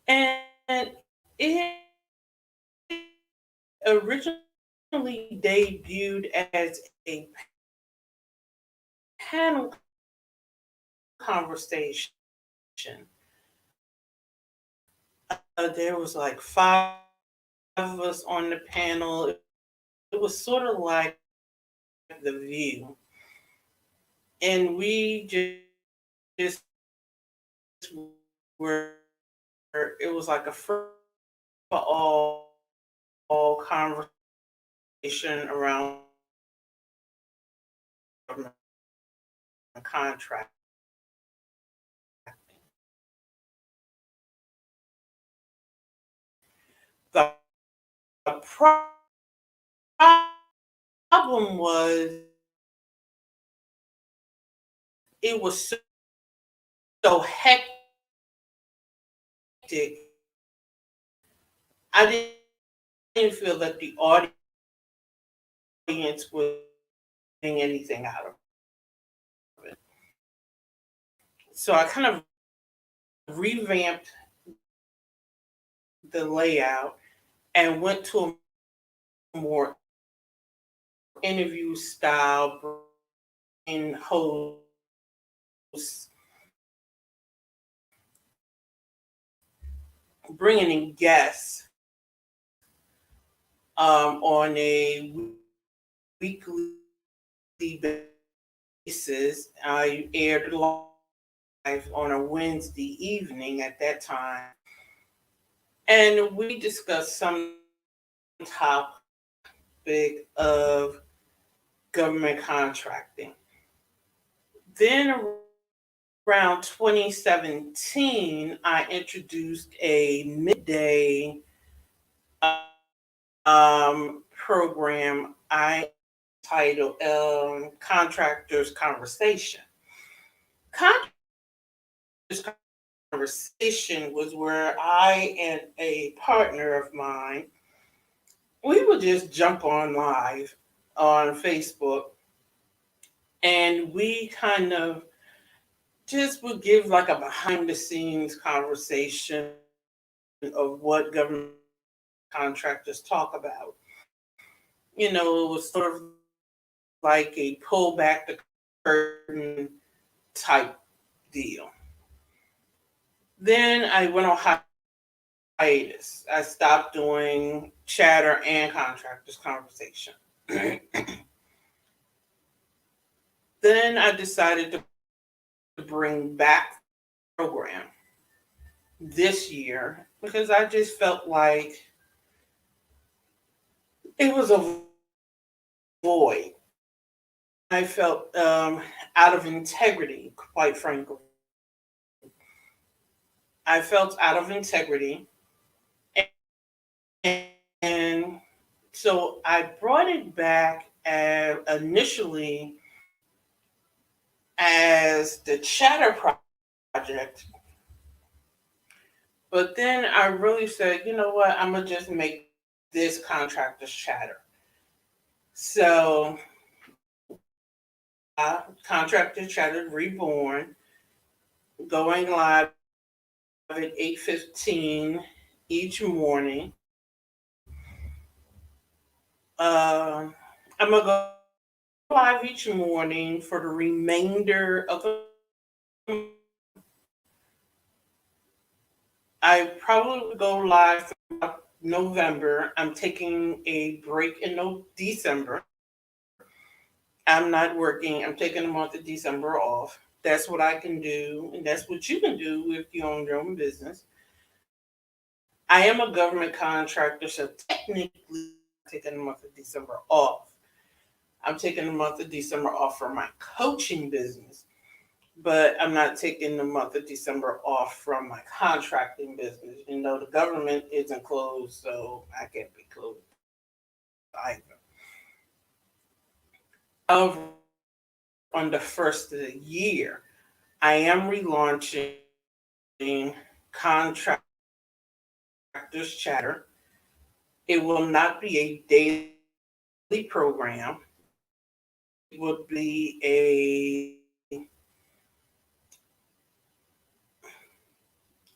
And it originally debuted as a panel conversation. There was like five of us on the panel. It was sort of like The View, and we just were. It was like a free for all conversation around government contract. The problem was it was so hectic. I didn't feel that the audience was getting anything out of it. So I kind of revamped the layout and went to a more interview style, in hosts, bringing in guests on a weekly basis. I aired live on a Wednesday evening at that time, and we discussed some topic of government contracting. Then around 2017, I introduced a midday program I titled Contractors Conversation. Contractors Conversation was where I and a partner of mine, we would just jump on live on Facebook, and we kind of just would give like a behind the scenes conversation of what government contractors talk about. It was sort of like a pull back the curtain type deal. Then I went on hiatus. I stopped doing chatter and contractors conversation. Then I decided to bring back the program this year because I just felt like it was a void. I felt out of integrity, quite frankly. I felt out of integrity. And so I brought it back initially as the Chatter Project. But then I really said, you know what, I'm going to just make this Contractors Chatter. So Contractor Chatter Reborn, going live at 8:15 each morning. I'm going to go live each morning for the remainder of the I probably would go live throughout November. I'm taking a break in December. I'm not working. I'm taking the month of December off. That's what I can do, and that's what you can do if you own your own business. I am a government contractor, so technically, I'm taking the month of December off. I'm taking the month of December off for my coaching business, but I'm not taking the month of December off from my contracting business. The government isn't closed, so I can't be closed either. However, on the first of the year, I am relaunching Contractors Chatter. It will not be a daily program. It would be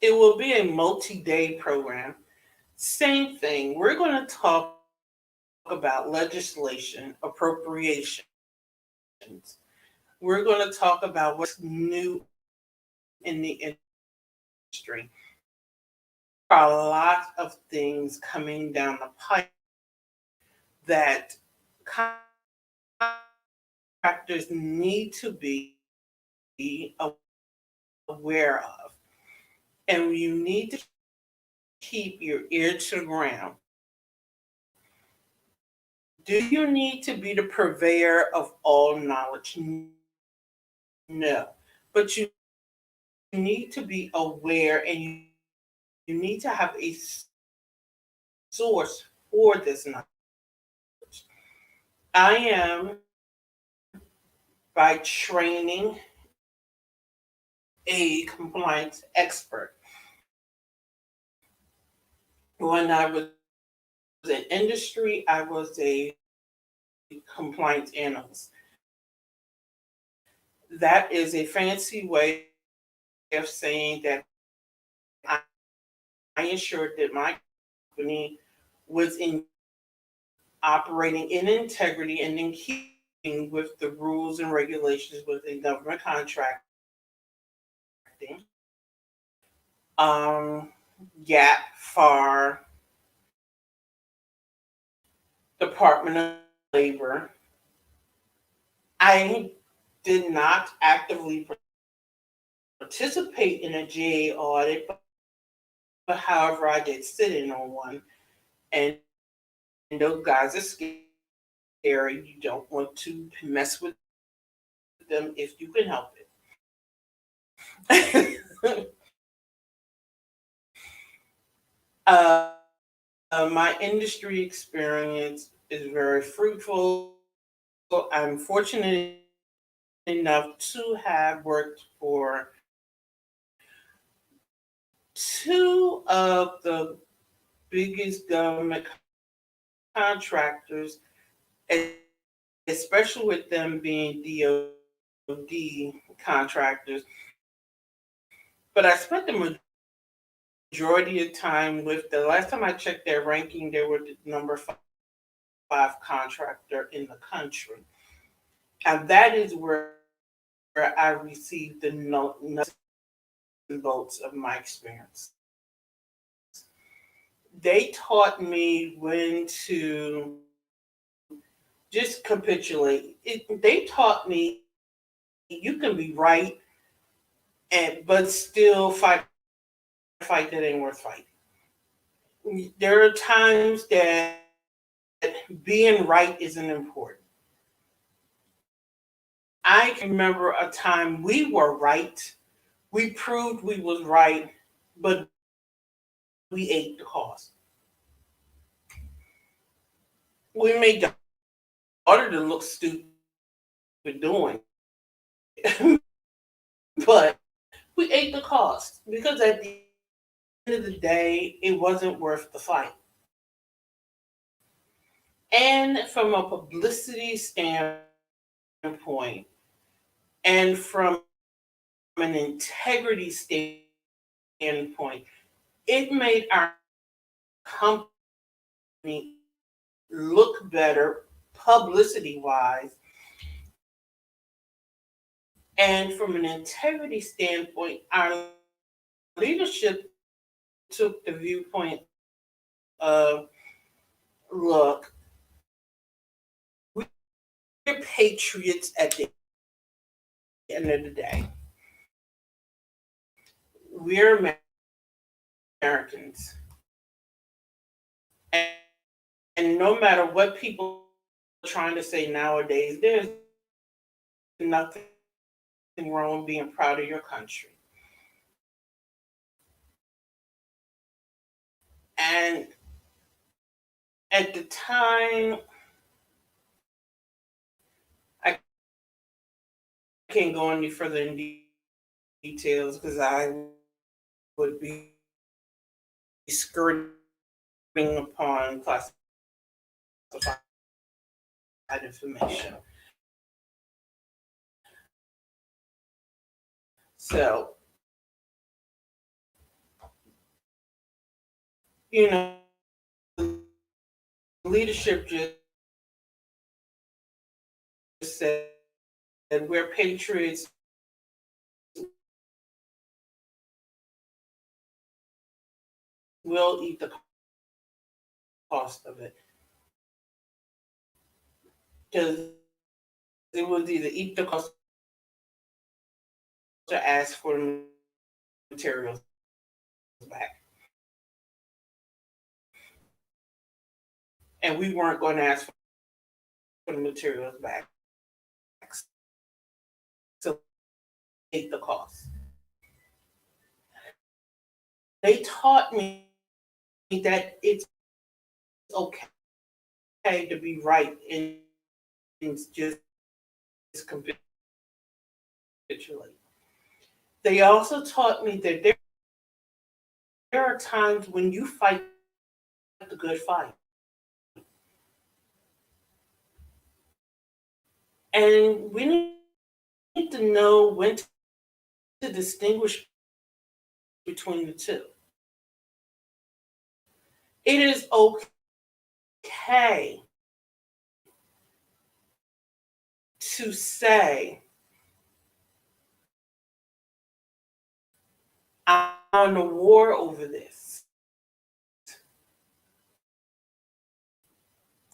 It will be a multi-day program. Same thing. We're going to talk about legislation, appropriations. We're going to talk about what's new in the industry. There are a lot of things coming down the pipe that contractors need to be aware of. And you need to keep your ear to the ground. Do you need to be the purveyor of all knowledge? No. But you need to be aware and you need to have a source for this knowledge. I am, by training, a compliance expert. When I was in industry, I was a compliance analyst. That is a fancy way of saying that I ensured that my company was operating in integrity and in keeping with the rules and regulations within government contracting, um, GAP, FAR, Department of Labor. I did not actively participate in a GA audit, but however, I did sit in on one. And those guys are scary. You don't want to mess with them if you can help it. My industry experience is very fruitful. I'm fortunate enough to have worked for two of the biggest government contractors, especially with them being DoD contractors. But I spent the majority of time with the last time I checked their ranking, they were the number five contractor in the country. And that is where I received the nuts and bolts of my experience. They taught me when to just capitulate. They taught me you can be right but still fight a fight that ain't worth fighting. There are times that being right isn't important. I can remember a time we were right. We proved we was right, but we ate the cost. We made the daughter to look stupid doing it. But we ate the cost because at the end of the day, it wasn't worth the fight. And from a publicity standpoint, and from an integrity standpoint, it made our company look better publicity wise. And from an integrity standpoint, our leadership took the viewpoint of look, we're patriots at the end of the day. We're Americans. And, and no matter what people are trying to say nowadays, there's nothing wrong with being proud of your country. And at the time, I can't go any further in details because I would be skirting upon classified information. So You know, leadership just said we're patriots, we'll eat the cost of it. Because it was either eat the cost or ask for the materials back. And we weren't going to ask for the materials back. So take the cost. They taught me that it's okay to be right and just capitulate. They also taught me that there are times when you fight the good fight. And we need to know when to distinguish between the two. It is okay to say, I'm on a war over this.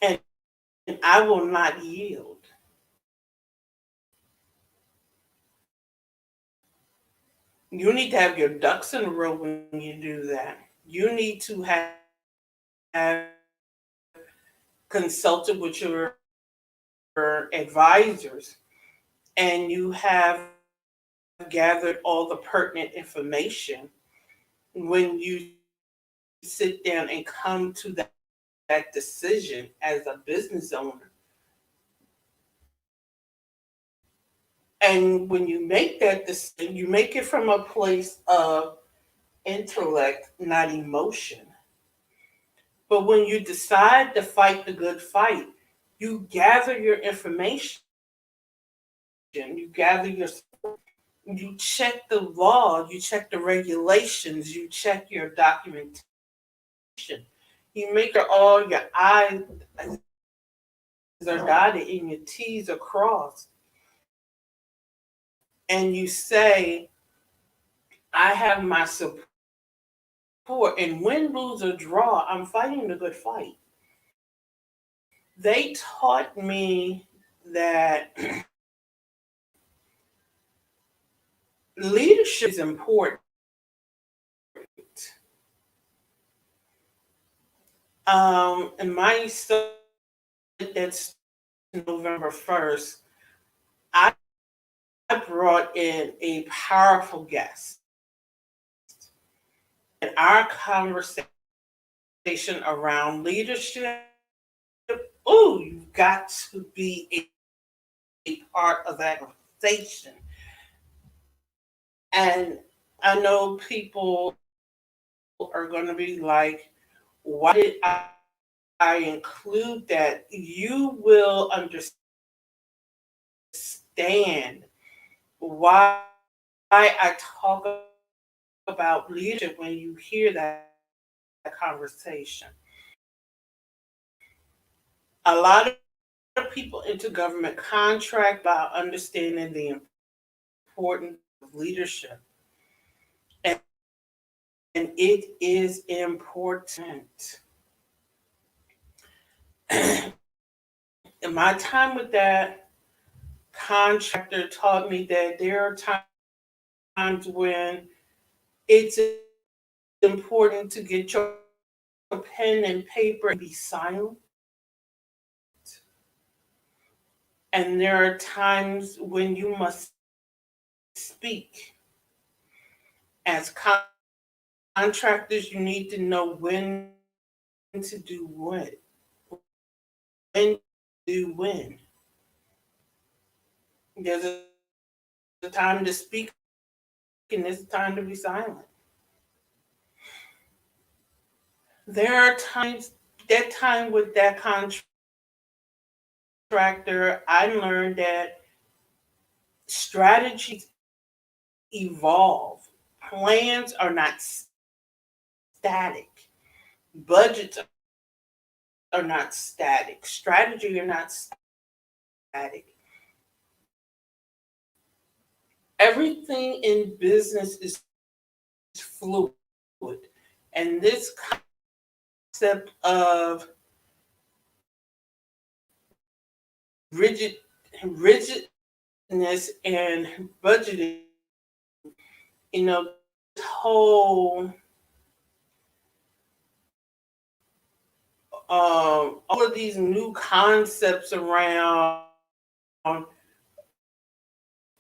And I will not yield. You need to have your ducks in a row when you do that. You need to have consulted with your advisors and you have gathered all the pertinent information when you sit down and come to that decision as a business owner. And when you make that decision, you make it from a place of intellect, not emotion. But when you decide to fight the good fight, you gather your information, you gather your, you check the law, you check the regulations, you check your documentation. You make sure all your I's are dotted and your T's are crossed. And you say, I have my support. And win, lose, or draw, I'm fighting the good fight. They taught me that leadership is important. And my son, that's November 1st, I brought in a powerful guest. And our conversation around leadership, oh, you've got to be a part of that conversation. And I know people are going to be like, why did I include that? You will understand why I talk about leadership when you hear that conversation. A lot of people into government contract about understanding the importance of leadership. And, and it is important. In my time with that contractor taught me that there are times when it's important to get your pen and paper and be silent. And there are times when you must speak. As contractors, you need to know when to do what, when to do when. There's a time to speak and there's a time to be silent. There are times, that time with that contractor, I learned that strategies evolve. Plans are not static. Budgets are not static. Strategy are not static. Everything in business is fluid. And this concept of rigid rigidness and budgeting, this whole all of these new concepts around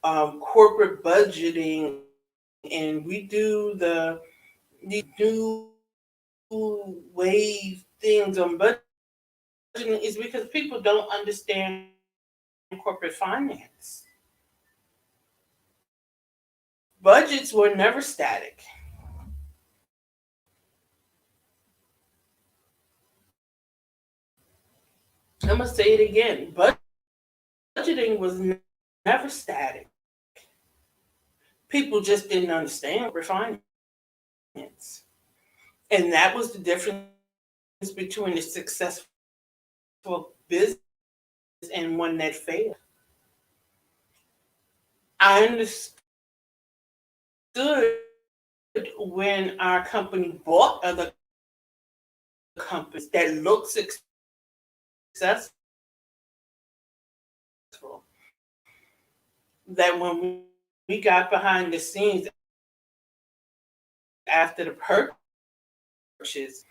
corporate budgeting, and we do these new wave things on budgeting is because people don't understand corporate finance. Budgets were never static. I'm gonna say it again. Budgeting was never static. People just didn't understand corporate finance, and that was the difference between a successful business and one that failed. I understood when our company bought other companies that looked successful, that when we got behind the scenes after the purchase,